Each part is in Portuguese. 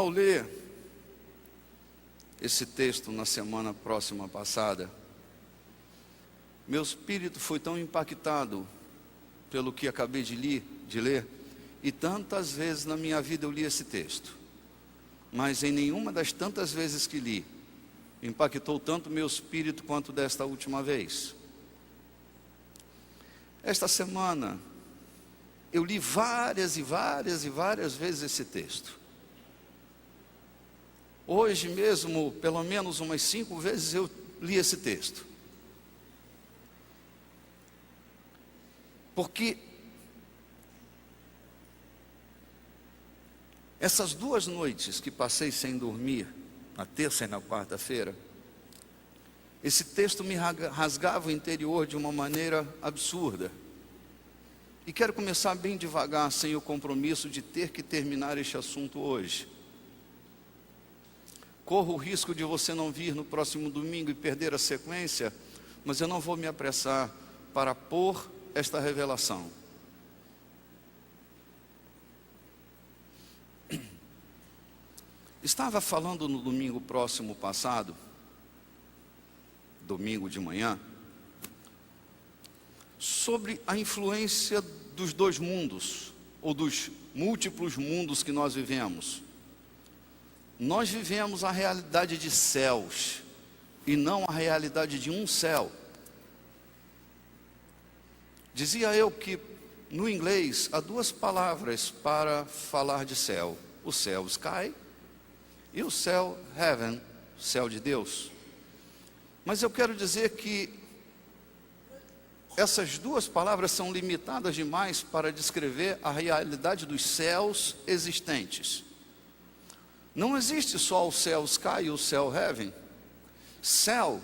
Ao ler esse texto na semana próxima passada, meu espírito foi tão impactado pelo que acabei de ler, e tantas vezes na minha vida eu li esse texto, mas em nenhuma das tantas vezes que li, impactou tanto meu espírito quanto desta última vez. Esta semana, eu li várias vezes esse texto. Hoje mesmo, pelo menos umas 5 vezes eu li esse texto. Porque essas 2 noites que passei sem dormir, na terça e na quarta-feira, esse texto me rasgava o interior de uma maneira absurda. E quero começar bem devagar, sem o compromisso de ter que terminar este assunto hoje. Corro o risco de você não vir no próximo domingo e perder a sequência, mas eu não vou me apressar para pôr esta revelação. Estava falando no domingo próximo passado, domingo de manhã, sobre a influência dos 2 mundos, ou dos múltiplos mundos que nós vivemos. Nós vivemos a realidade de céus, e não a realidade de um céu. Dizia eu que no inglês há 2 palavras para falar de céu: o céu, sky, e o céu, heaven, céu de Deus. Mas eu quero dizer que essas 2 palavras são limitadas demais para descrever a realidade dos céus existentes. Não existe só o céu sky e o céu heaven. Céu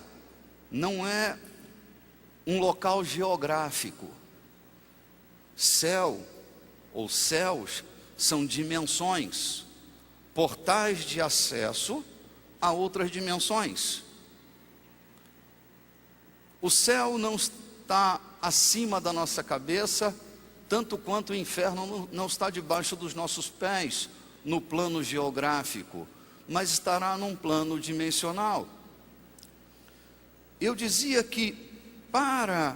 não é um local geográfico. Céu ou céus são dimensões, portais de acesso a outras dimensões. O céu não está acima da nossa cabeça, tanto quanto o inferno não está debaixo dos nossos pés, no plano geográfico, mas estará num plano dimensional. Eu dizia que para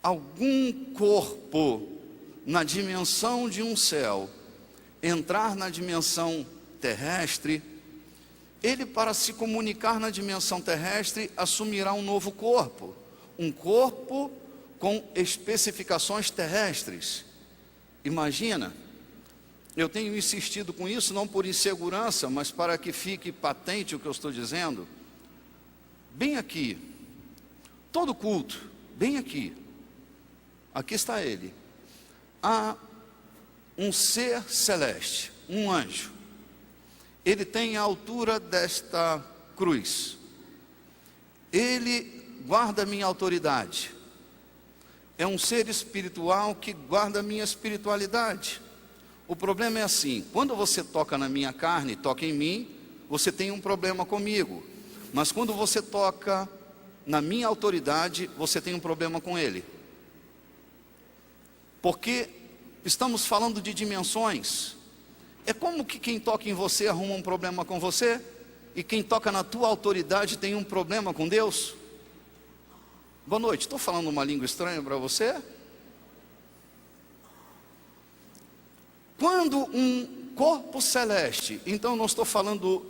algum corpo na dimensão de um céu entrar na dimensão terrestre, ele, para se comunicar na dimensão terrestre, assumirá um novo corpo, um corpo com especificações terrestres. Imagina, eu tenho insistido com isso não por insegurança, mas para que fique patente o que eu estou dizendo. Bem aqui, todo culto, bem aqui está ele. Há um ser celeste, um anjo. Ele tem a altura desta cruz. Ele guarda a minha autoridade. É um ser espiritual que guarda a minha espiritualidade. O problema é assim: quando você toca na minha carne, toca em mim, você tem um problema comigo. Mas quando você toca na minha autoridade, você tem um problema com ele. Porque estamos falando de dimensões. É como que quem toca em você arruma um problema com você, e quem toca na tua autoridade tem um problema com Deus? Boa noite, estou falando uma língua estranha para você? Quando um corpo celeste, então não estou falando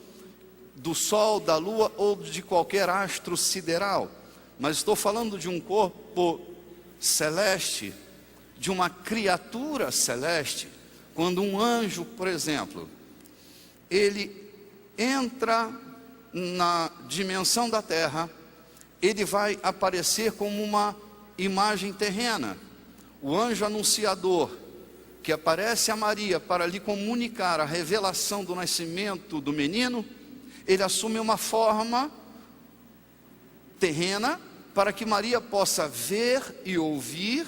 do sol, da lua ou de qualquer astro sideral, mas estou falando de um corpo celeste, de uma criatura celeste. Quando um anjo, por exemplo, ele entra na dimensão da terra, ele vai aparecer como uma imagem terrena. O anjo anunciador, que aparece a Maria para lhe comunicar a revelação do nascimento do menino, ele assume uma forma terrena, para que Maria possa ver e ouvir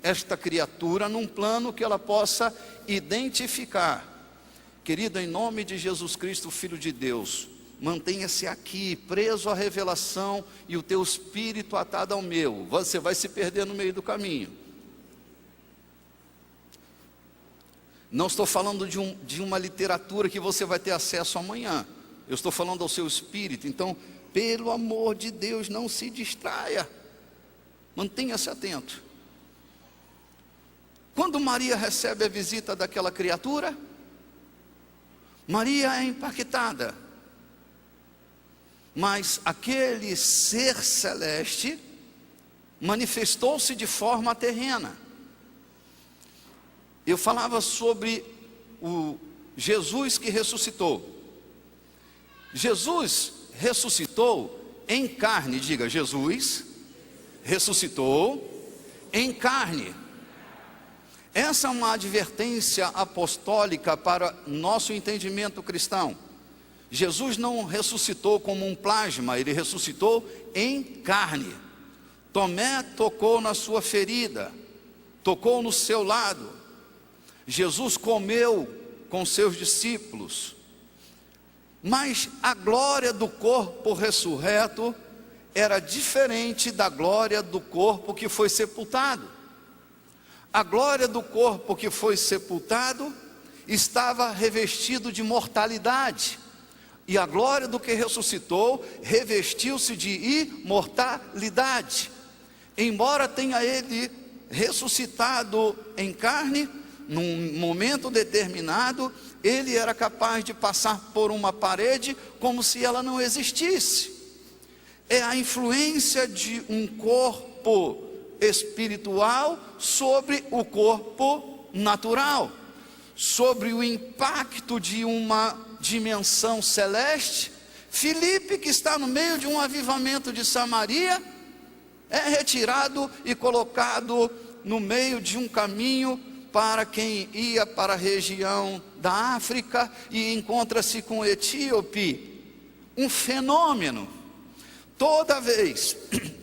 esta criatura num plano que ela possa identificar. Querido, em nome de Jesus Cristo, Filho de Deus, mantenha-se aqui, preso à revelação, e o teu espírito atado ao meu. Você vai se perder no meio do caminho. Não estou falando de uma literatura que você vai ter acesso amanhã. Eu estou falando ao seu espírito. Então, pelo amor de Deus, não se distraia. Mantenha-se atento. Quando Maria recebe a visita daquela criatura, Maria é impactada. Mas aquele ser celeste manifestou-se de forma terrena. Eu falava sobre o Jesus que ressuscitou. Jesus ressuscitou em carne. Diga, Jesus ressuscitou em carne. Essa é uma advertência apostólica para nosso entendimento cristão. Jesus não ressuscitou como um plasma, ele ressuscitou em carne. Tomé tocou na sua ferida, tocou no seu lado. Jesus comeu com seus discípulos. Mas a glória do corpo ressurreto era diferente da glória do corpo que foi sepultado. A glória do corpo que foi sepultado estava revestido de mortalidade. E a glória do que ressuscitou revestiu-se de imortalidade. Embora tenha ele ressuscitado em carne, num momento determinado, ele era capaz de passar por uma parede como se ela não existisse. É a influência de um corpo espiritual sobre o corpo natural, sobre o impacto de uma dimensão celeste. Filipe, que está no meio de um avivamento de Samaria, é retirado e colocado no meio de um caminho para quem ia para a região da África e encontra-se com o etíope. Um fenômeno. Toda vez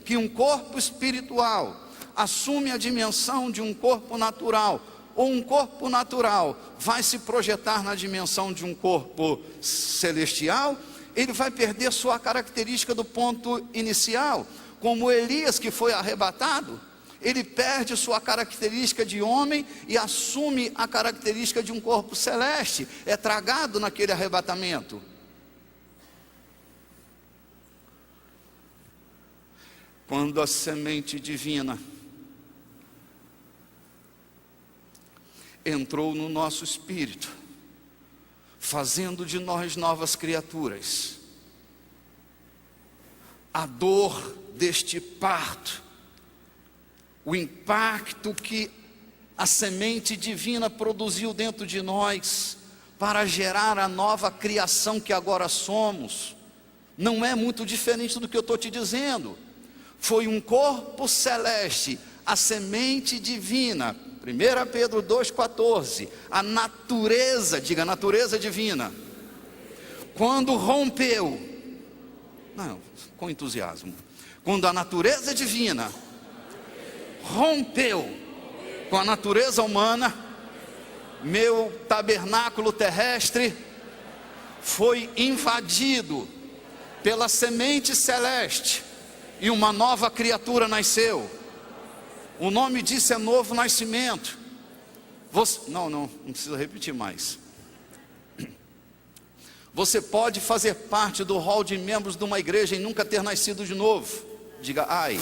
que um corpo espiritual assume a dimensão de um corpo natural, ou um corpo natural vai se projetar na dimensão de um corpo celestial, ele vai perder sua característica do ponto inicial. Como Elias, que foi arrebatado, ele perde sua característica de homem e assume a característica de um corpo celeste, é tragado naquele arrebatamento. Quando a semente divina entrou no nosso espírito, fazendo de nós novas criaturas, a dor deste parto, o impacto que a semente divina produziu dentro de nós, para gerar a nova criação que agora somos, não é muito diferente do que eu estou te dizendo. Foi um corpo celeste, a semente divina. 1 Pedro 2,14, a natureza, diga natureza divina, quando rompeu, não, com entusiasmo, quando a natureza divina rompeu com a natureza humana, meu tabernáculo terrestre foi invadido pela semente celeste e uma nova criatura nasceu. O nome disso é novo nascimento. Não precisa repetir mais. Você pode fazer parte do hall de membros de uma igreja e nunca ter nascido de novo. Diga ai.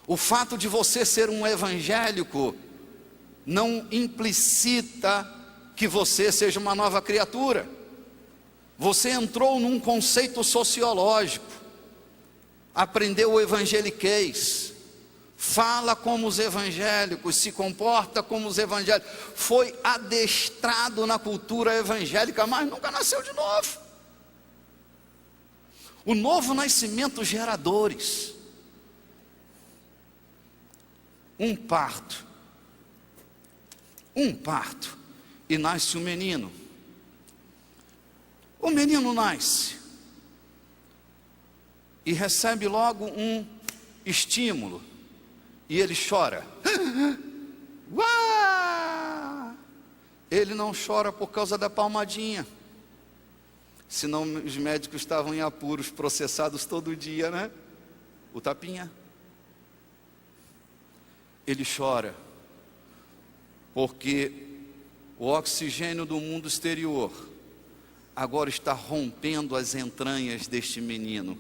O fato de você ser um evangélico não implicita que você seja uma nova criatura. Você entrou num conceito sociológico, aprendeu o evangeliquez, fala como os evangélicos, se comporta como os evangélicos, foi adestrado na cultura evangélica, mas nunca nasceu de novo. O novo nascimento gera dores. Um parto, e nasce um menino. O menino nasce e recebe logo um estímulo, e ele chora. Uá! Ele não chora por causa da palmadinha, senão os médicos estavam em apuros, processados todo dia, né? O tapinha. ele chora, porque o oxigênio do mundo exterior agora está rompendo as entranhas deste menino.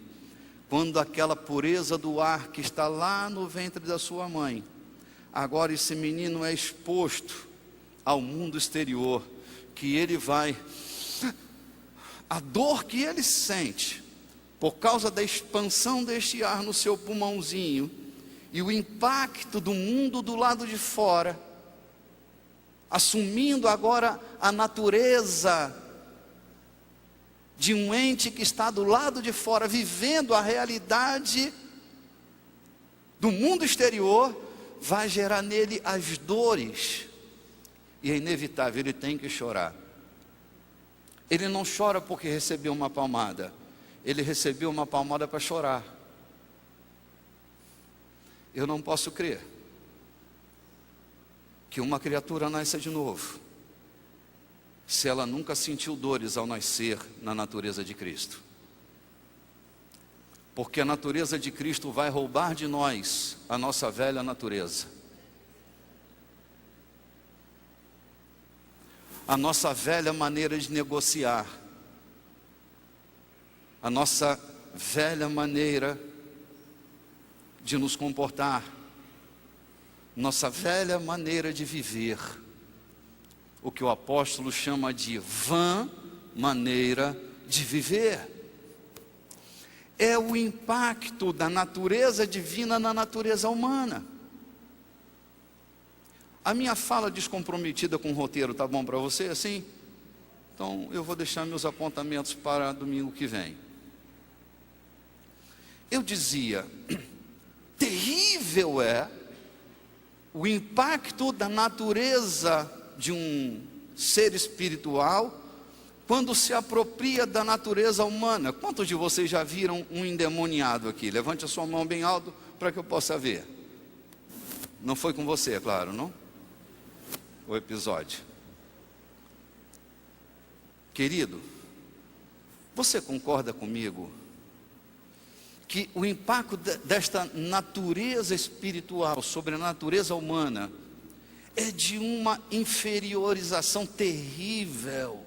Quando aquela pureza do ar que está lá no ventre da sua mãe, agora esse menino é exposto ao mundo exterior, que ele vai, a dor que ele sente, por causa da expansão deste ar no seu pulmãozinho, e o impacto do mundo do lado de fora, assumindo agora a natureza de um ente que está do lado de fora, vivendo a realidade do mundo exterior, vai gerar nele as dores, e é inevitável, ele tem que chorar. Ele não chora porque recebeu uma palmada, ele recebeu uma palmada para chorar. Eu não posso crer que uma criatura nasça de novo, se ela nunca sentiu dores ao nascer na natureza de Cristo. Porque a natureza de Cristo vai roubar de nós a nossa velha natureza. A nossa velha maneira de negociar. A nossa velha maneira de nos comportar. Nossa velha maneira de viver. O que o apóstolo chama de vã maneira de viver. É o impacto da natureza divina na natureza humana. A minha fala descomprometida com o roteiro, tá bom para você assim? Então eu vou deixar meus apontamentos para domingo que vem. Eu dizia, terrível é o impacto da natureza de um ser espiritual quando se apropria da natureza humana. Quantos de vocês já viram um endemoniado aqui? Levante a sua mão bem alto para que eu possa ver. Não foi com você, é claro, não? O episódio. Querido, você concorda comigo que o impacto desta natureza espiritual sobre a natureza humana é de uma inferiorização terrível?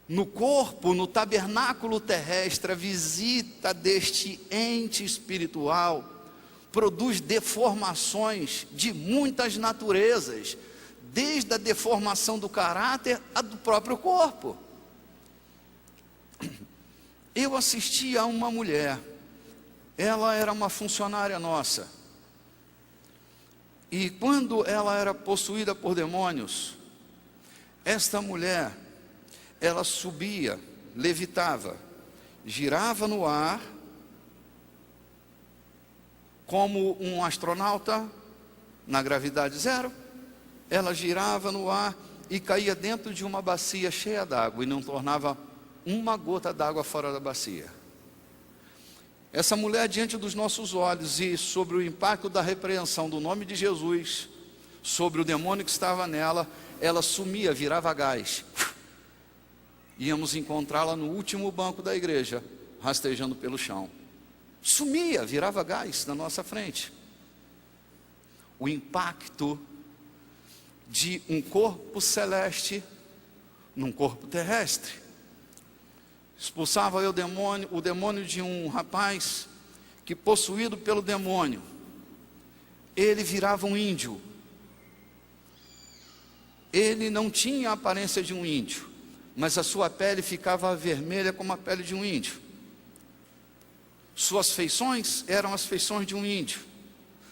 No corpo, no tabernáculo terrestre, a visita deste ente espiritual produz deformações de muitas naturezas, desde a deformação do caráter a do próprio corpo. Eu assisti a uma mulher, ela era uma funcionária nossa, e quando ela era possuída por demônios, esta mulher, ela subia, levitava, girava no ar, como um astronauta na gravidade zero. Ela girava no ar e caía dentro de uma bacia cheia d'água e não tornava uma gota d'água fora da bacia. Essa mulher, diante dos nossos olhos, e sobre o impacto da repreensão do nome de Jesus sobre o demônio que estava nela, ela sumia, virava gás. Íamos encontrá-la no último banco da igreja, rastejando pelo chão. Sumia, virava gás na nossa frente. O impacto de um corpo celeste num corpo terrestre. Expulsava eu o demônio de um rapaz que, possuído pelo demônio, ele virava um índio. Ele não tinha a aparência de um índio, mas a sua pele ficava vermelha como a pele de um índio. Suas feições eram as feições de um índio.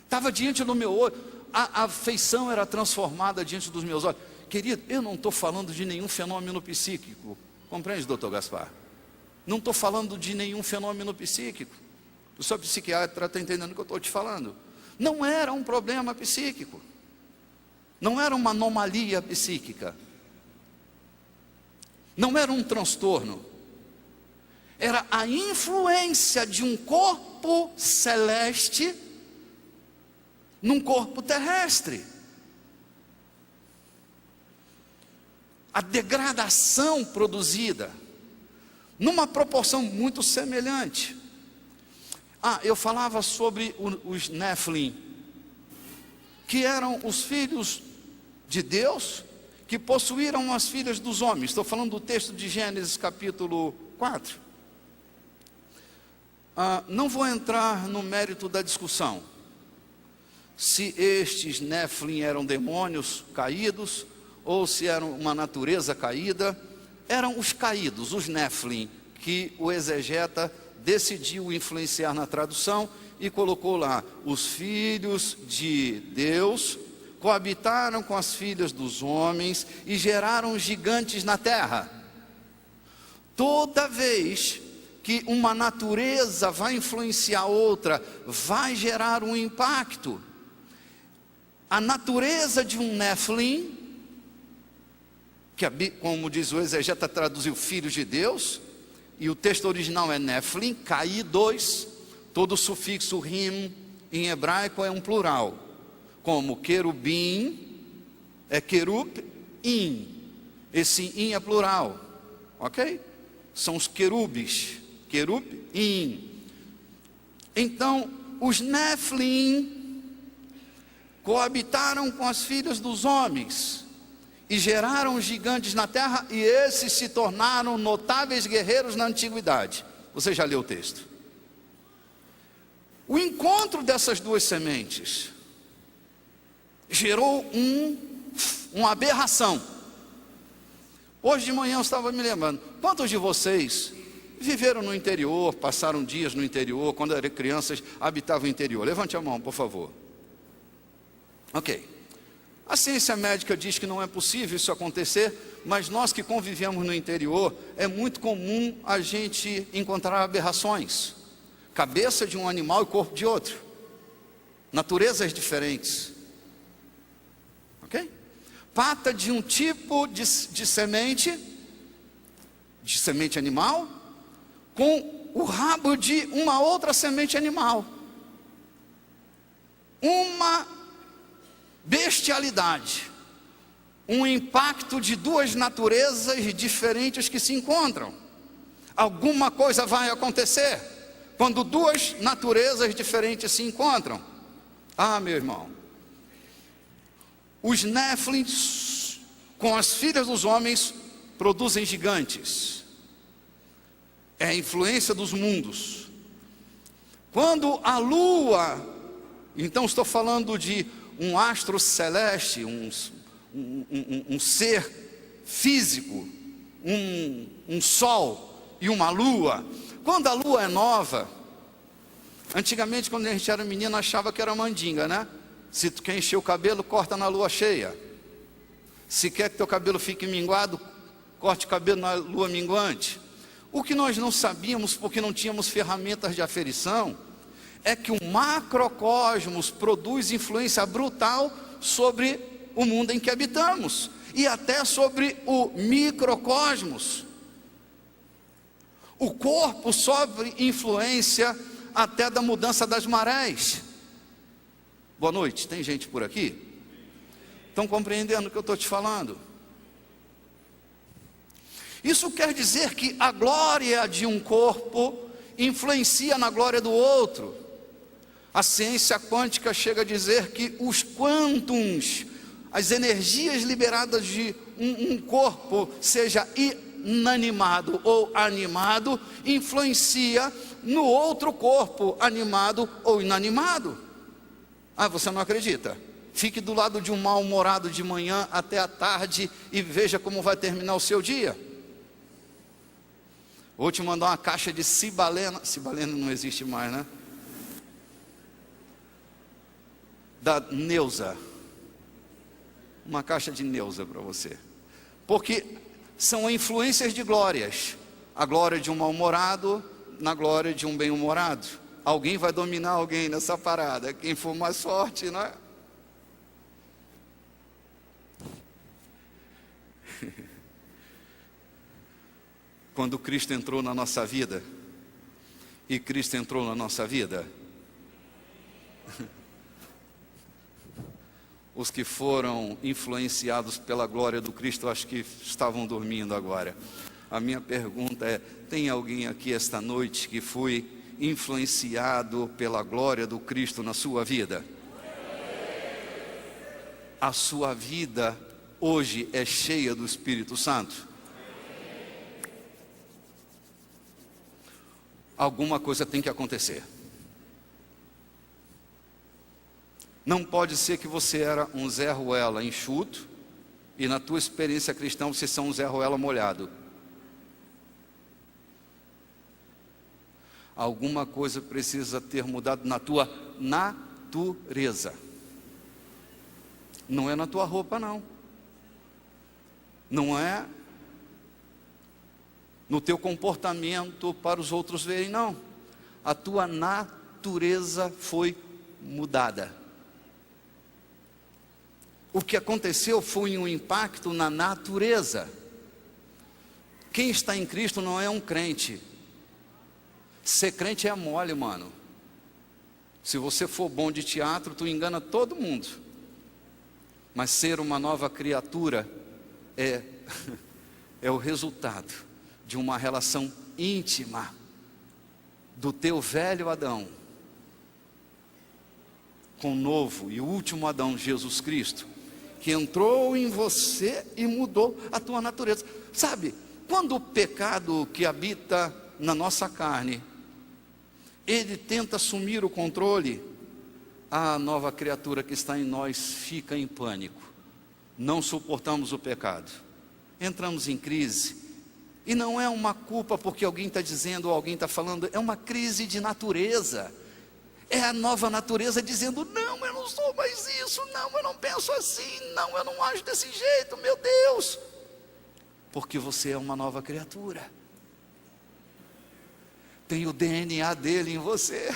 Estava diante do meu olho, a feição era transformada diante dos meus olhos. Querido, eu não estou falando de nenhum fenômeno psíquico. Compreende, doutor Gaspar? Não estou falando de nenhum fenômeno psíquico. O seu psiquiatra está entendendo o que eu estou te falando. Não era um problema psíquico. Não era uma anomalia psíquica. Não era um transtorno. Era a influência de um corpo celeste num corpo terrestre. A degradação produzida numa proporção muito semelhante. Eu falava sobre os Nephilim. que eram os filhos de Deus, que possuíram as filhas dos homens. Estou falando do texto de Gênesis capítulo 4. Não vou entrar no mérito da discussão, se estes Néfilim eram demônios caídos, ou se eram uma natureza caída. Eram os caídos, os Néfilim, que o exegeta decidiu influenciar na tradução e colocou lá: os filhos de Deus coabitaram com as filhas dos homens e geraram gigantes na terra. Toda vez que uma natureza vai influenciar outra, vai gerar um impacto. A natureza de um Néfilim, que, como diz o exegeta, traduziu filhos de Deus, e o texto original é Néfilim, caídos. Todo sufixo rim em hebraico é um plural, como querubim é querub-im, esse im é plural, ok? São os querubes, querub-im. Então, os Néfilim coabitaram com as filhas dos homens e geraram gigantes na terra, e esses se tornaram notáveis guerreiros na antiguidade. Você já leu o texto? O encontro dessas duas sementes gerou uma aberração. Hoje de manhã eu estava me lembrando, quantos de vocês viveram no interior, passaram dias no interior, quando eram crianças, habitavam o interior? Levante a mão, por favor. Ok. A ciência médica diz que não é possível isso acontecer, mas nós que convivemos no interior, é muito comum a gente encontrar aberrações. Cabeça de um animal e corpo de outro. Naturezas diferentes. Ok? Pata de um tipo de semente animal, com o rabo de uma outra semente animal. Uma bestialidade, um impacto de duas naturezas diferentes que se encontram. Alguma coisa vai acontecer quando duas naturezas diferentes se encontram. Meu irmão, os Néfilim com as filhas dos homens produzem gigantes. É a influência dos mundos. Quando a lua, então estou falando de um astro celeste, um ser físico, um sol e uma lua. Quando a lua é nova, antigamente quando a gente era menino achava que era mandinga, né? Se tu quer encher o cabelo, corta na lua cheia. Se quer que teu cabelo fique minguado, corte o cabelo na lua minguante. O que nós não sabíamos, porque não tínhamos ferramentas de aferição, é que o macrocosmos produz influência brutal sobre o mundo em que habitamos, e até sobre o microcosmos. O corpo sofre influência até da mudança das marés. Boa noite, tem gente por aqui? Estão compreendendo o que eu estou te falando? Isso quer dizer que a glória de um corpo influencia na glória do outro. A ciência quântica chega a dizer que os quântons, as energias liberadas de um corpo, seja inanimado ou animado, influencia no outro corpo, animado ou inanimado. Você não acredita? Fique do lado de um mal-humorado de manhã até a tarde e veja como vai terminar o seu dia. Vou te mandar uma caixa de cibalena. Cibalena não existe mais, né? Da Neuza. Uma caixa de Neuza para você. Porque são influências de glórias. A glória de um mal-humorado na glória de um bem-humorado. Alguém vai dominar alguém nessa parada. Quem for mais forte, não é? Quando Cristo entrou na nossa vida, e Cristo entrou na nossa vida, os que foram influenciados pela glória do Cristo, acho que estavam dormindo agora. A minha pergunta é: tem alguém aqui esta noite que foi influenciado pela glória do Cristo na sua vida? a sua vida hoje é cheia do Espírito Santo? Alguma coisa tem que acontecer. Não pode ser que você era um Zé Ruela enxuto e na tua experiência cristã você seja um Zé Ruela molhado. Alguma coisa precisa ter mudado na tua natureza. Não é na tua roupa, não. Não é no teu comportamento para os outros verem, não. A tua natureza foi mudada. O que aconteceu foi um impacto na natureza. Quem está em Cristo não é um crente. Ser crente é mole, mano. Se você for bom de teatro, tu engana todo mundo. Mas ser uma nova criatura é o resultado de uma relação íntima do teu velho Adão com o novo e último Adão, Jesus Cristo, que entrou em você e mudou a tua natureza. Sabe, quando o pecado que habita na nossa carne, ele tenta assumir o controle, a nova criatura que está em nós fica em pânico. Não suportamos o pecado, entramos em crise. E não é uma culpa porque alguém está dizendo ou alguém está falando, é uma crise de natureza. É a nova natureza dizendo, não, eu não sou mais isso, não, eu não penso assim, não, eu não ajo desse jeito, meu Deus. Porque você é uma nova criatura. Tem o DNA dele em você.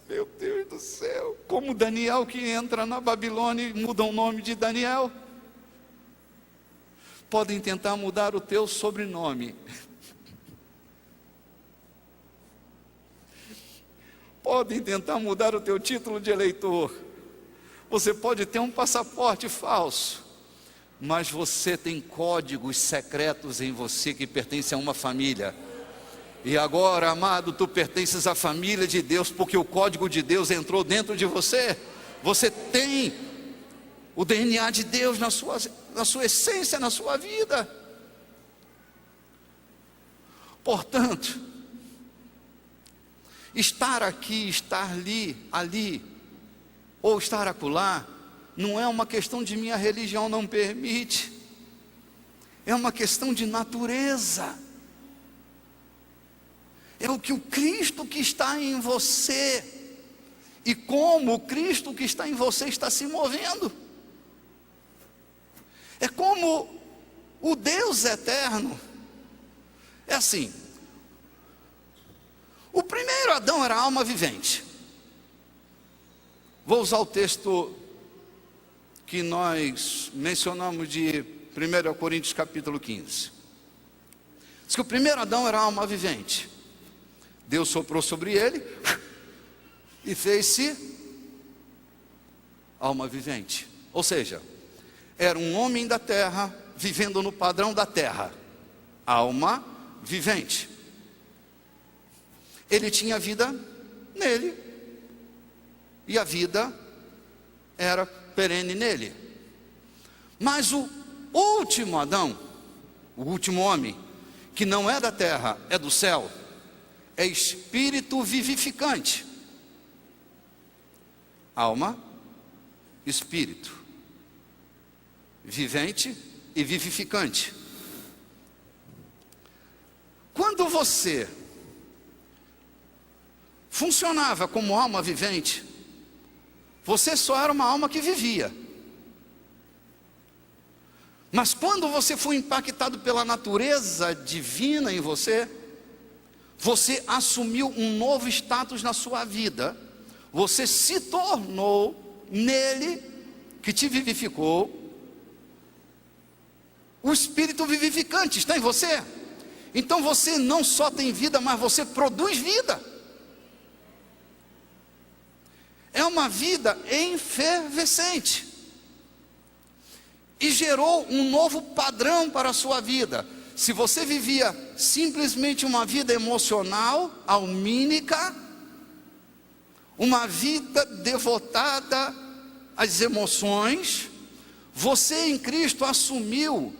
Meu Deus do céu, como Daniel que entra na Babilônia e muda o nome de Daniel. Podem tentar mudar o teu sobrenome. Podem tentar mudar o teu título de eleitor. Você pode ter um passaporte falso, mas você tem códigos secretos em você que pertencem a uma família. E agora, amado, tu pertences à família de Deus, porque o código de Deus entrou dentro de você. Você tem o DNA de Deus na sua essência, na sua vida. Portanto, estar aqui, estar ali, ou estar acolá, não é uma questão de minha religião não permite. É uma questão de natureza. É o que o Cristo que está em você, e como o Cristo que está em você está se movendo. É como o Deus eterno. É assim, o primeiro Adão era alma vivente. Vou usar o texto que nós mencionamos de 1 Coríntios capítulo 15. Diz que o primeiro Adão era alma vivente. Deus soprou sobre ele e fez-se alma vivente. Ou seja, era um homem da terra, vivendo no padrão da terra. Alma vivente. Ele tinha vida nele, e a vida era perene nele. Mas o último Adão, o último homem, que não é da terra, é do céu, é espírito vivificante. Alma, espírito, vivente e vivificante. Quando você funcionava como alma vivente, você só era uma alma que vivia. Mas quando você foi impactado pela natureza divina em você, você assumiu um novo status na sua vida. Você se tornou nele, que te vivificou, o espírito vivificante está em você. Então você não só tem vida, mas você produz vida. É uma vida efervescente. E gerou um novo padrão para a sua vida. Se você vivia simplesmente uma vida emocional, almínica, uma vida devotada as emoções, você em Cristo assumiu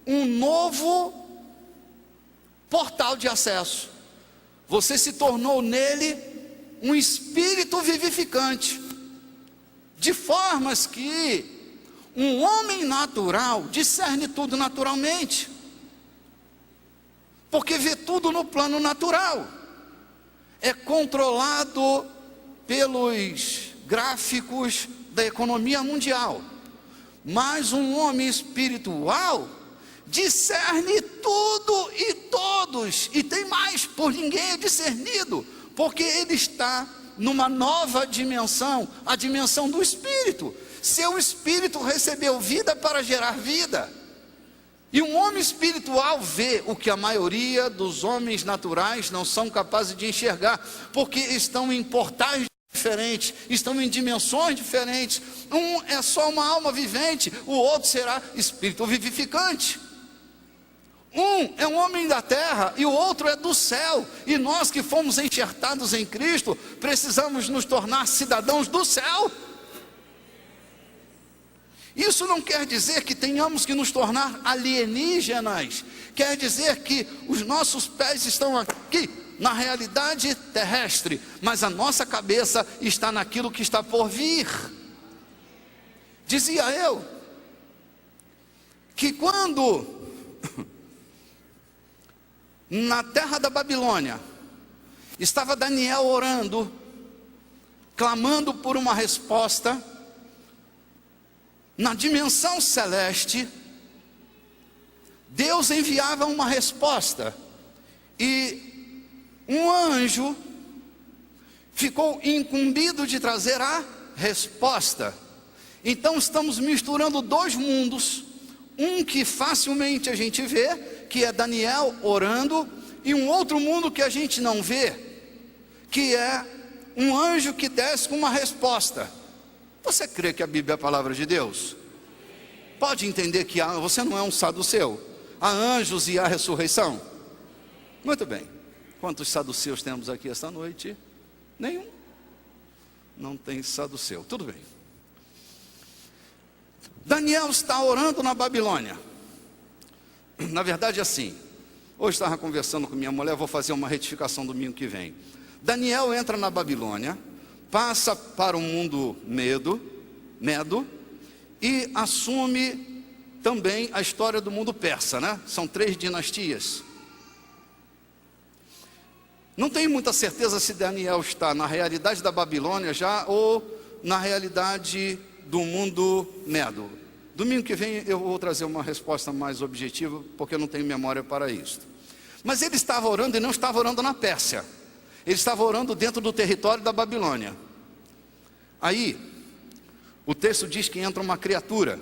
um novo portal de acesso. Você se tornou nele um espírito vivificante, de formas que um homem natural discerne tudo naturalmente, porque vê tudo no plano natural, é controlado pelos gráficos da economia mundial. Mas um homem espiritual discerne tudo e todos, e tem mais, por ninguém é discernido, porque ele está numa nova dimensão, a dimensão do Espírito. Seu Espírito recebeu vida para gerar vida, e um homem espiritual vê o que a maioria dos homens naturais não são capazes de enxergar, porque estão em portais diferentes, estão em dimensões diferentes. Um é só uma alma vivente, o outro será espírito vivificante. Um é um homem da terra e o outro é do céu, e nós que fomos enxertados em Cristo, precisamos nos tornar cidadãos do céu. Isso não quer dizer que tenhamos que nos tornar alienígenas, quer dizer que os nossos pés estão aqui, na realidade terrestre, mas a nossa cabeça está naquilo que está por vir. Dizia eu, que quando na terra da Babilônia estava Daniel orando, clamando por uma resposta, na dimensão celeste, Deus enviava uma resposta, e um anjo ficou incumbido de trazer a resposta. Então estamos misturando dois mundos, um que facilmente a gente vê, que é Daniel orando, e um outro mundo que a gente não vê, que é um anjo que desce com uma resposta. Você crê que a Bíblia é a palavra de Deus? Pode entender que você não é um saduceu. Há anjos e há ressurreição? Muito bem. Quantos saduceus temos aqui esta noite? Nenhum. Não tem saduceu. Tudo bem. Daniel está orando na Babilônia. Na verdade, assim, hoje estava conversando com minha mulher, vou fazer uma retificação domingo que vem. Daniel entra na Babilônia, passa para o mundo Medo, e assume também a história do mundo persa, né? São 3 dinastias. Não tenho muita certeza se Daniel está na realidade da Babilônia já, ou na realidade do mundo Medo. Domingo que vem eu vou trazer uma resposta mais objetiva, porque eu não tenho memória para isso. Mas ele estava orando, e não estava orando na Pérsia, ele estava orando dentro do território da Babilônia. Aí, o texto diz que entra uma criatura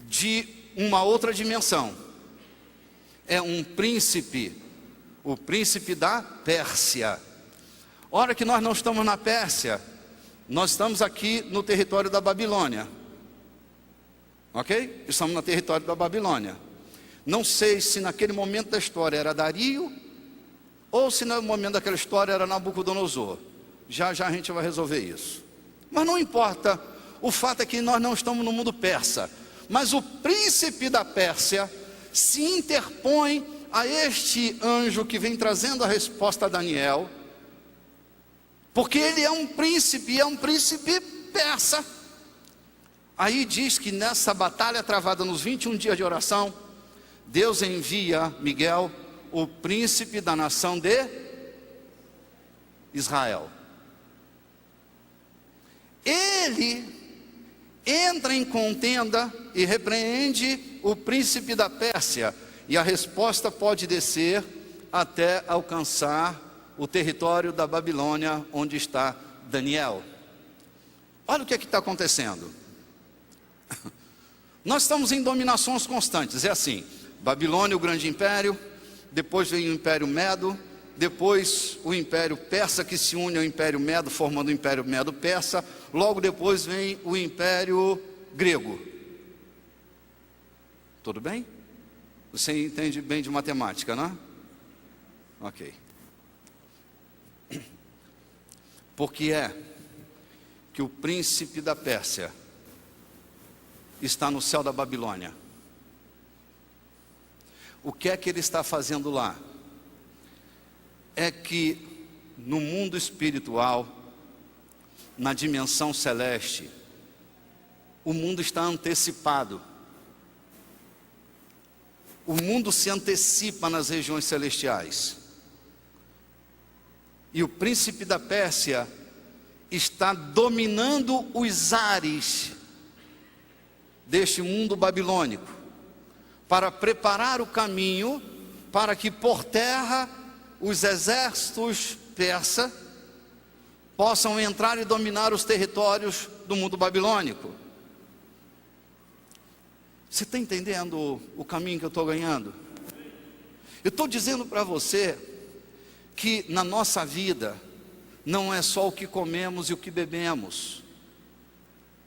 de uma outra dimensão. É um príncipe, o príncipe da Pérsia. Ora que nós não estamos na Pérsia, nós estamos aqui no território da Babilônia. Ok? Estamos no território da Babilônia. Não sei se naquele momento da história era Dario, ou se no momento daquela história era Nabucodonosor. Já a gente vai resolver isso. Mas não importa, o fato é que nós não estamos no mundo persa. Mas o príncipe da Pérsia se interpõe a este anjo que vem trazendo a resposta a Daniel, porque ele é um príncipe persa. Aí diz que nessa batalha travada nos 21 dias de oração, Deus envia Miguel, o príncipe da nação de Israel. Ele entra em contenda e repreende o príncipe da Pérsia, e a resposta pode descer até alcançar o território da Babilônia, onde está Daniel. Olha o que está acontecendo. Nós estamos em dominações constantes, é assim: Babilônia, o grande império, depois vem o Império Medo, depois o Império Persa, que se une ao Império Medo, formando o Império Medo-Persa. Logo depois vem o Império Grego. Tudo bem? Você entende bem de matemática, não é? Ok. Porque é que o príncipe da Pérsia está no céu da Babilônia. O que é que ele está fazendo lá? É que no mundo espiritual, na dimensão celeste, o mundo está antecipado. O mundo se antecipa nas regiões celestiais. E o príncipe da Pérsia está dominando os ares deste mundo babilônico, para preparar o caminho para que por terra os exércitos persas possam entrar e dominar os territórios do mundo babilônico. Você está entendendo o caminho que eu estou ganhando? Eu estou dizendo para você que na nossa vida não é só o que comemos e o que bebemos.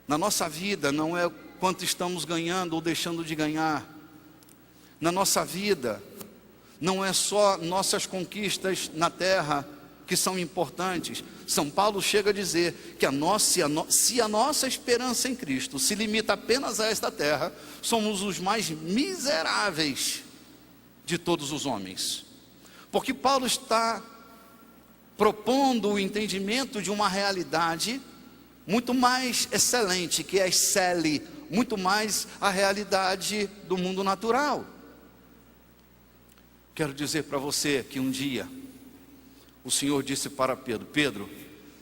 Na nossa vida não é quanto estamos ganhando ou deixando de ganhar. Na nossa vida não é só nossas conquistas na terra que são importantes. São Paulo chega a dizer que se a nossa esperança em Cristo se limita apenas a esta terra, somos os mais miseráveis de todos os homens. Porque Paulo está propondo o entendimento de uma realidade muito mais excelente, que excele muito mais a realidade do mundo natural. Quero dizer para você que um dia o Senhor disse para Pedro: Pedro,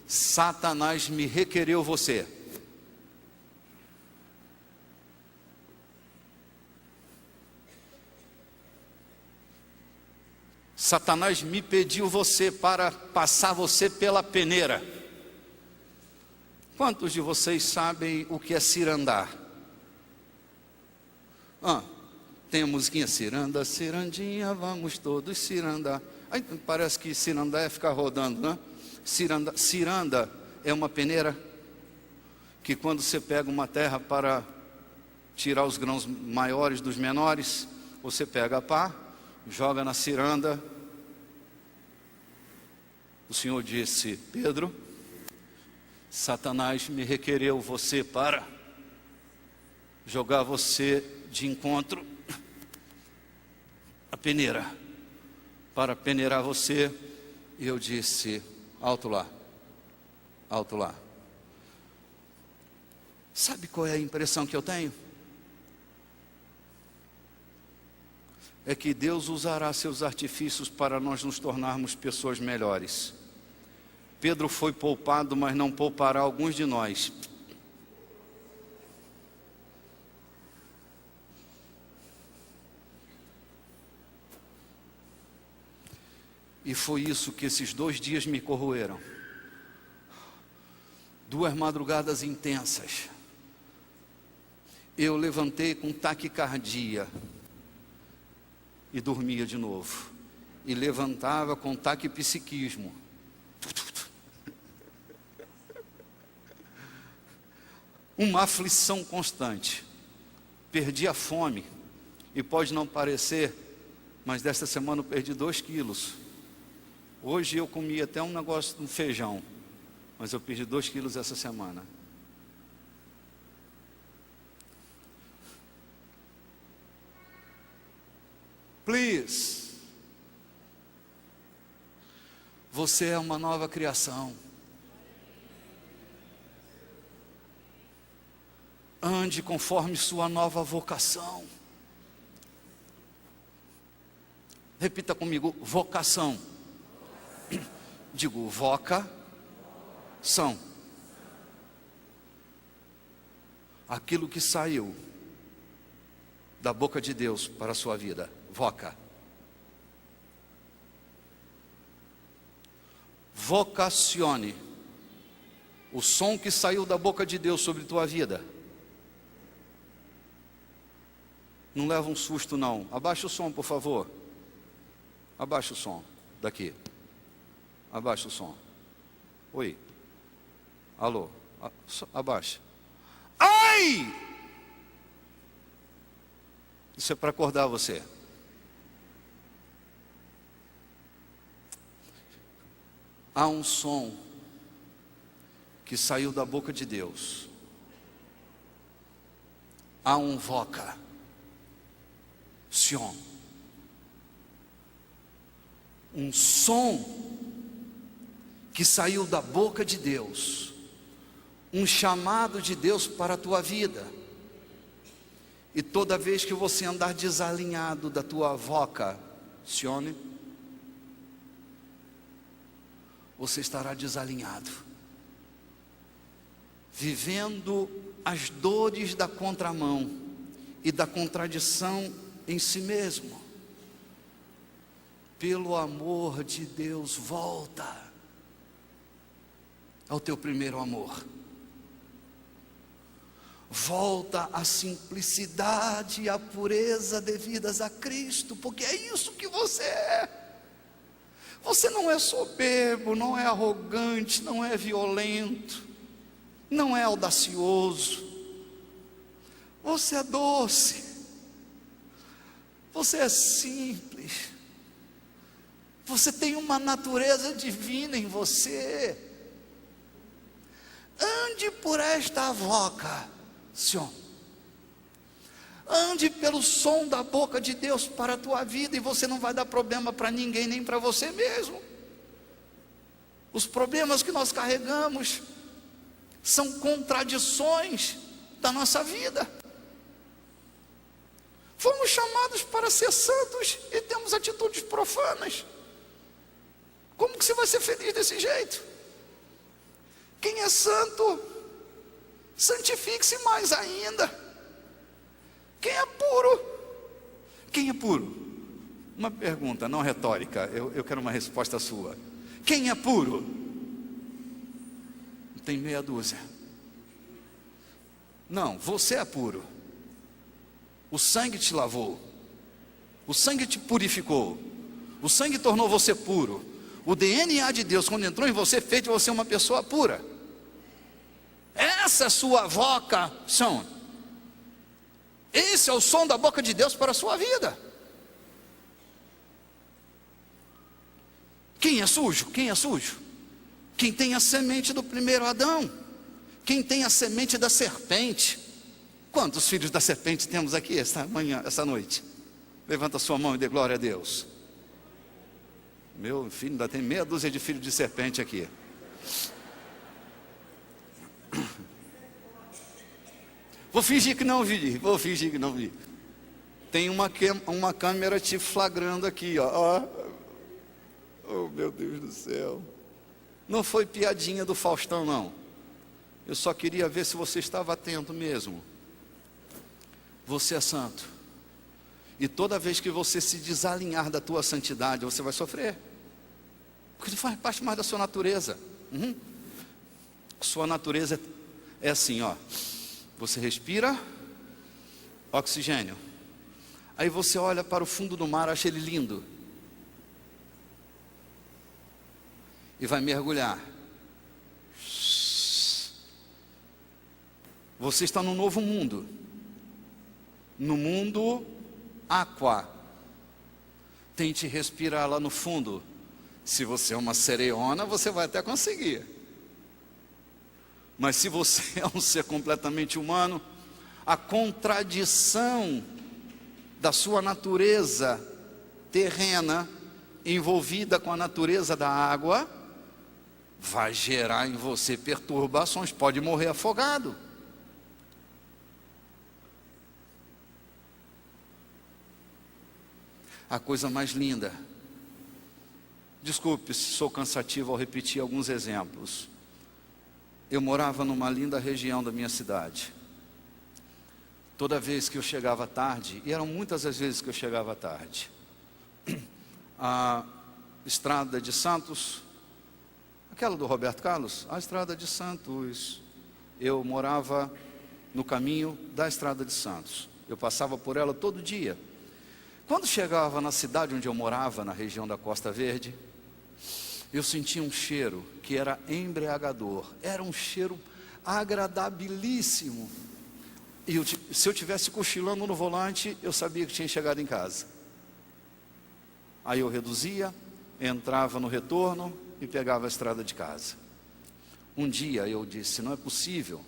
Satanás me requereu você. Satanás me pediu você para passar você pela peneira. Quantos de vocês sabem o que é cirandar? Tem a musiquinha ciranda, cirandinha, vamos todos cirandar. Aí parece que cirandar é ficar rodando, né? Ciranda é uma peneira que quando você pega uma terra para tirar os grãos maiores dos menores, você pega a pá, joga na ciranda. O Senhor disse: Pedro, Satanás me requereu você para jogar você de encontro a peneira, para peneirar você. E eu disse: alto lá, alto lá. Sabe qual é a impressão que eu tenho? É que Deus usará seus artifícios para nós nos tornarmos pessoas melhores. Pedro foi poupado, mas não poupará alguns de nós. E foi isso que esses 2 dias me corroeram. 2 madrugadas intensas. Eu levantei com taquicardia e dormia de novo. E levantava com taquipsiquismo. Uma aflição constante. Perdi a fome. E pode não parecer, mas desta semana eu perdi 2 quilos. Hoje eu comi até um negócio de feijão, mas eu perdi 2 quilos essa semana. Please. Você é uma nova criação. Ande conforme sua nova vocação. Repita comigo: vocação. Digo, vocação. Aquilo que saiu da boca de Deus para a sua vida. Voca. Vocacione. O som que saiu da boca de Deus sobre tua vida. Não leva um susto não. Abaixa o som, por favor. Abaixa o som. Daqui. Abaixa o som. Oi. Alô. Abaixa. Ai! Isso é para acordar você. Há um som que saiu da boca de Deus. Há um voca, Sion, um som que saiu da boca de Deus, um chamado de Deus para a tua vida. E toda vez que você andar desalinhado da tua voca, Sione, você estará desalinhado, vivendo as dores da contramão e da contradição em si mesmo. Pelo amor de Deus, volta ao teu primeiro amor. Volta à simplicidade e à pureza devidas a Cristo, porque é isso que você é. Você não é soberbo, não é arrogante, não é violento, não é audacioso. Você é doce, você é simples, você tem uma natureza divina em você. Ande por esta voca, Sion. Ande pelo som da boca de Deus para a tua vida, e você não vai dar problema para ninguém, nem para você mesmo. Os problemas que nós carregamos são contradições da nossa vida. Fomos chamados para ser santos e temos atitudes profanas. Como que você vai ser feliz desse jeito? Quem é santo, santifique-se mais ainda. Quem é puro? Quem é puro? Uma pergunta, não retórica, eu quero uma resposta sua. Quem é puro? Tem meia dúzia. Não, você é puro. O sangue te lavou, o sangue te purificou, o sangue tornou você puro. O DNA de Deus, quando entrou em você, fez de você uma pessoa pura. Essa é a sua vocação. Esse é o som da boca de Deus para a sua vida. Quem é sujo? Quem é sujo? Quem tem a semente do primeiro Adão, quem tem a semente da serpente. Quantos filhos da serpente temos aqui esta manhã, esta noite? Levanta a sua mão e dê glória a Deus. Meu filho, ainda tem meia dúzia de filhos de serpente aqui. Vou fingir que não vi, Tem uma câmera te flagrando aqui, ó. Oh, meu Deus do céu. Não foi piadinha do Faustão, não. Eu só queria ver se você estava atento mesmo. Você é santo. E toda vez que você se desalinhar da tua santidade, você vai sofrer. Porque isso faz parte mais da sua natureza. Sua natureza é assim, ó. Você respira oxigênio. Aí você olha para o fundo do mar, acha ele lindo. E vai mergulhar. Você está num novo mundo. No mundo aqua. Tente respirar lá no fundo. Se você é uma sereiona, você vai até conseguir. Mas se você é um ser completamente humano, a contradição da sua natureza terrena, envolvida com a natureza da água, vai gerar em você perturbações, pode morrer afogado. A coisa mais linda, desculpe se sou cansativo ao repetir alguns exemplos. Eu morava numa linda região da minha cidade. Toda vez que eu chegava tarde, e eram muitas as vezes que eu chegava tarde, a estrada de Santos, aquela do Roberto Carlos, a estrada de Santos, eu morava no caminho da estrada de Santos. Eu passava por ela todo dia. Quando chegava na cidade onde eu morava, na região da Costa Verde, eu sentia um cheiro que era embriagador. Era um cheiro agradabilíssimo. E se eu tivesse cochilando no volante, eu sabia que tinha chegado em casa. Aí eu reduzia, entrava no retorno e pegava a estrada de casa. Um dia eu disse: não é possível,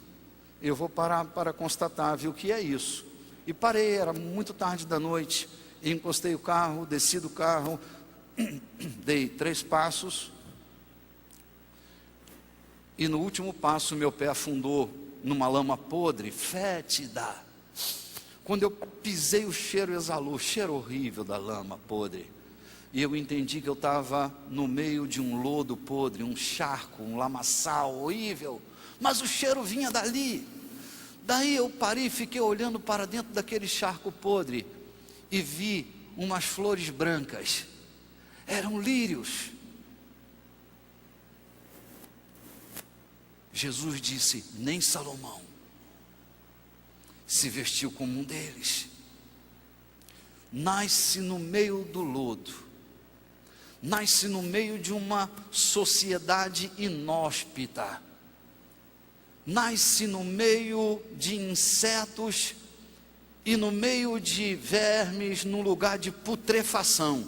eu vou parar para constatar, ver o que é isso. E parei, era muito tarde da noite, encostei o carro, desci do carro, dei 3 passos, e no último passo meu pé afundou numa lama podre, fétida. Quando eu pisei, o cheiro exalou, o cheiro horrível da lama podre. E eu entendi que eu estava no meio de um lodo podre, um charco, um lamaçal horrível. Mas o cheiro vinha dali. Daí eu parei e fiquei olhando para dentro daquele charco podre. E vi umas flores brancas. Eram lírios. Jesus disse: nem Salomão se vestiu como um deles. Nasce no meio do lodo. Nasce no meio de uma sociedade inóspita, nasce no meio de insetos e no meio de vermes, num lugar de putrefação.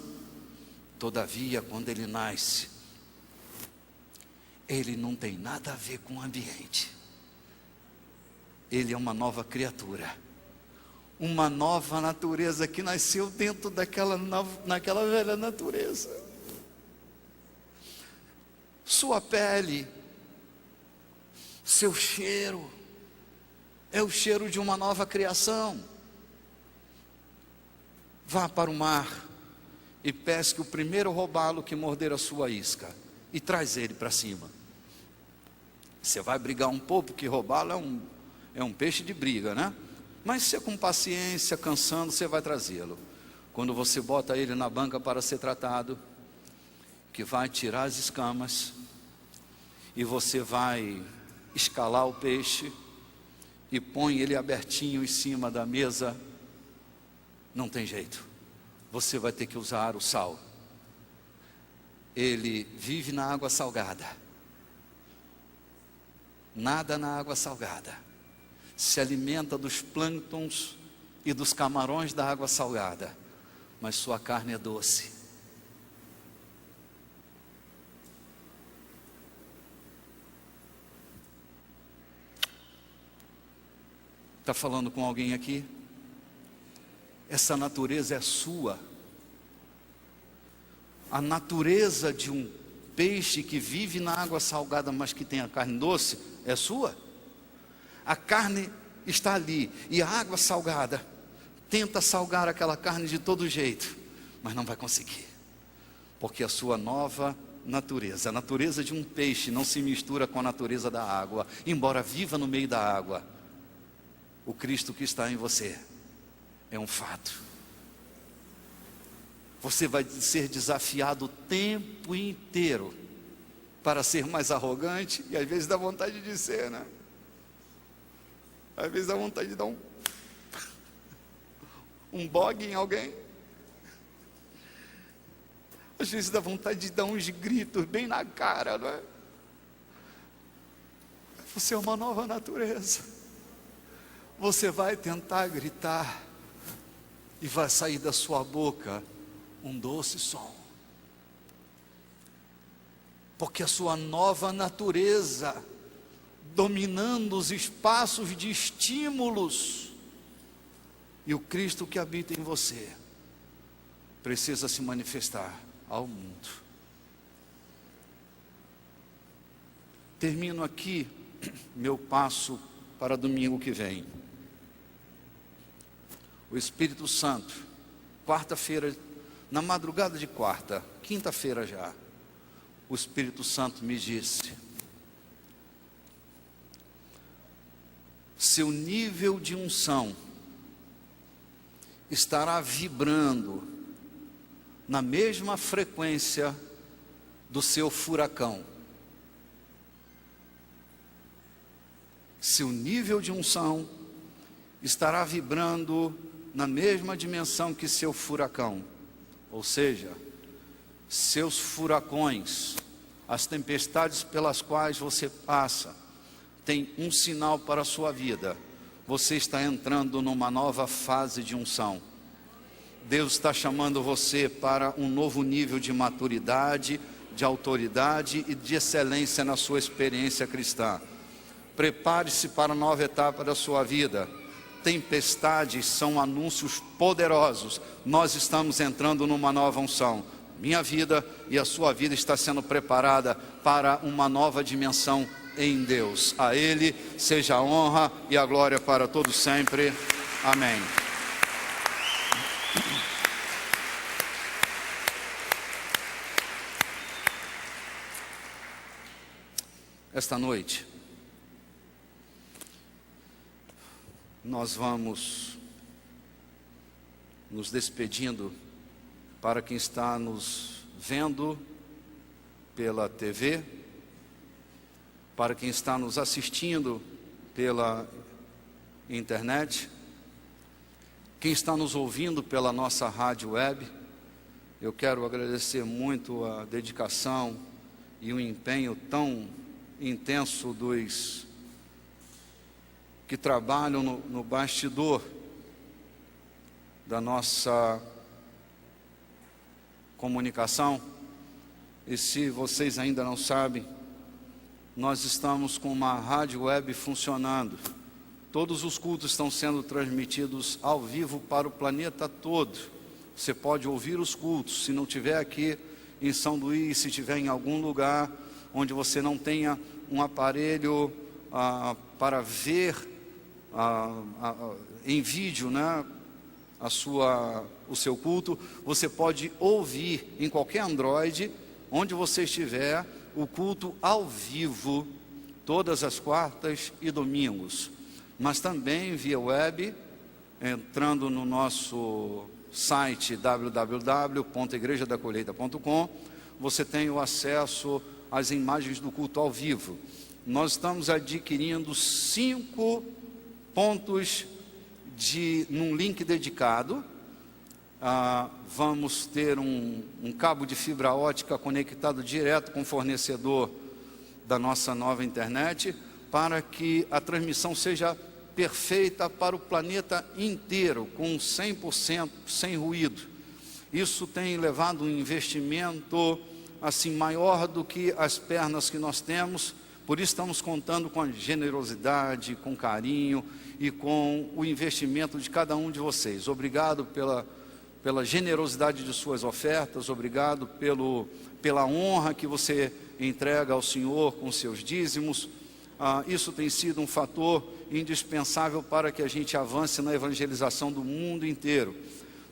Todavia, quando ele nasce, ele não tem nada a ver com o ambiente. Ele é uma nova criatura, uma nova natureza que nasceu dentro naquela velha natureza. Sua pele, seu cheiro, é o cheiro de uma nova criação. Vá para o mar e pesque o primeiro robalo que morder a sua isca e traz ele para cima. Você vai brigar um pouco, porque robalo é um peixe de briga, né? Mas você, com paciência, cansando, você vai trazê-lo. Quando você bota ele na banca para ser tratado, que vai tirar as escamas, e você vai escalar o peixe e põe ele abertinho em cima da mesa, não tem jeito, você vai ter que usar o sal. Ele vive na água salgada, nada na água salgada, se alimenta dos plânctons e dos camarões da água salgada, mas sua carne é doce. Está falando com alguém aqui? Essa natureza é sua. A natureza de um peixe que vive na água salgada, mas que tem a carne doce, é sua. A carne está ali, e a água salgada tenta salgar aquela carne de todo jeito, mas não vai conseguir, porque a sua nova natureza, a natureza de um peixe, não se mistura com a natureza da água, embora viva no meio da água. O Cristo que está em você é um fato. Você vai ser desafiado o tempo inteiro para ser mais arrogante, e às vezes dá vontade de ser, né? Às vezes dá vontade de dar um bogue em alguém. Às vezes dá vontade de dar uns gritos bem na cara, não é? Você é uma nova natureza. Você vai tentar gritar e vai sair da sua boca um doce som, porque a sua nova natureza, dominando os espaços de estímulos, e o Cristo que habita em você, precisa se manifestar ao mundo. Termino aqui meu passo para domingo que vem. O Espírito Santo, quarta-feira, na madrugada de quarta, quinta-feira já, o Espírito Santo me disse: seu nível de unção estará vibrando na mesma frequência do seu furacão. Seu nível de unção estará vibrando na mesma dimensão que seu furacão. Ou seja, seus furacões, as tempestades pelas quais você passa, tem um sinal para a sua vida: você está entrando numa nova fase de unção. Deus está chamando você para um novo nível de maturidade, de autoridade e de excelência na sua experiência cristã. Prepare-se para a nova etapa da sua vida. Tempestades são anúncios poderosos. Nós estamos entrando numa nova unção. Minha vida e a sua vida está sendo preparada para uma nova dimensão em Deus. A Ele seja a honra e a glória para todos sempre. Amém. Esta noite, nós vamos nos despedindo para quem está nos vendo pela TV, para quem está nos assistindo pela internet, quem está nos ouvindo pela nossa rádio web. Eu quero agradecer muito a dedicação e o empenho tão intenso dos que trabalham no bastidor da nossa comunicação. E se vocês ainda não sabem, nós estamos com uma rádio web funcionando. Todos os cultos estão sendo transmitidos ao vivo para o planeta todo. Você pode ouvir os cultos. Se não estiver aqui em São Luís, se estiver em algum lugar onde você não tenha um aparelho para ver em vídeo, né, o seu culto, você pode ouvir em qualquer Android, onde você estiver, o culto ao vivo, todas as quartas e domingos. Mas também via web, entrando no nosso site www.igrejadacolheita.com, você tem o acesso às imagens do culto ao vivo. Nós estamos adquirindo 5 pontos num link dedicado. Vamos ter um cabo de fibra ótica conectado direto com o fornecedor da nossa nova internet, para que a transmissão seja perfeita para o planeta inteiro, com 100%, sem ruído. Isso tem levado um investimento assim maior do que as pernas que nós temos. Por isso estamos contando com a generosidade, com carinho e com o investimento de cada um de vocês. Obrigado pela generosidade de suas ofertas, obrigado pela honra que você entrega ao Senhor com seus dízimos. Isso tem sido um fator indispensável para que a gente avance na evangelização do mundo inteiro.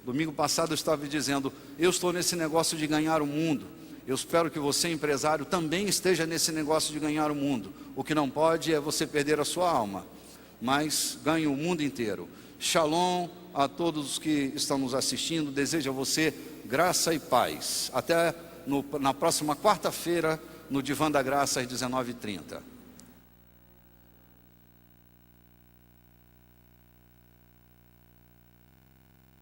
Domingo passado eu estava dizendo, eu estou nesse negócio de ganhar o mundo. Eu espero que você, empresário, também esteja nesse negócio de ganhar o mundo. O que não pode é você perder a sua alma, mas ganhe o mundo inteiro. Shalom a todos os que estão nos assistindo. Desejo a você graça e paz. Até na próxima quarta-feira, no Divã da Graça, às 19h30.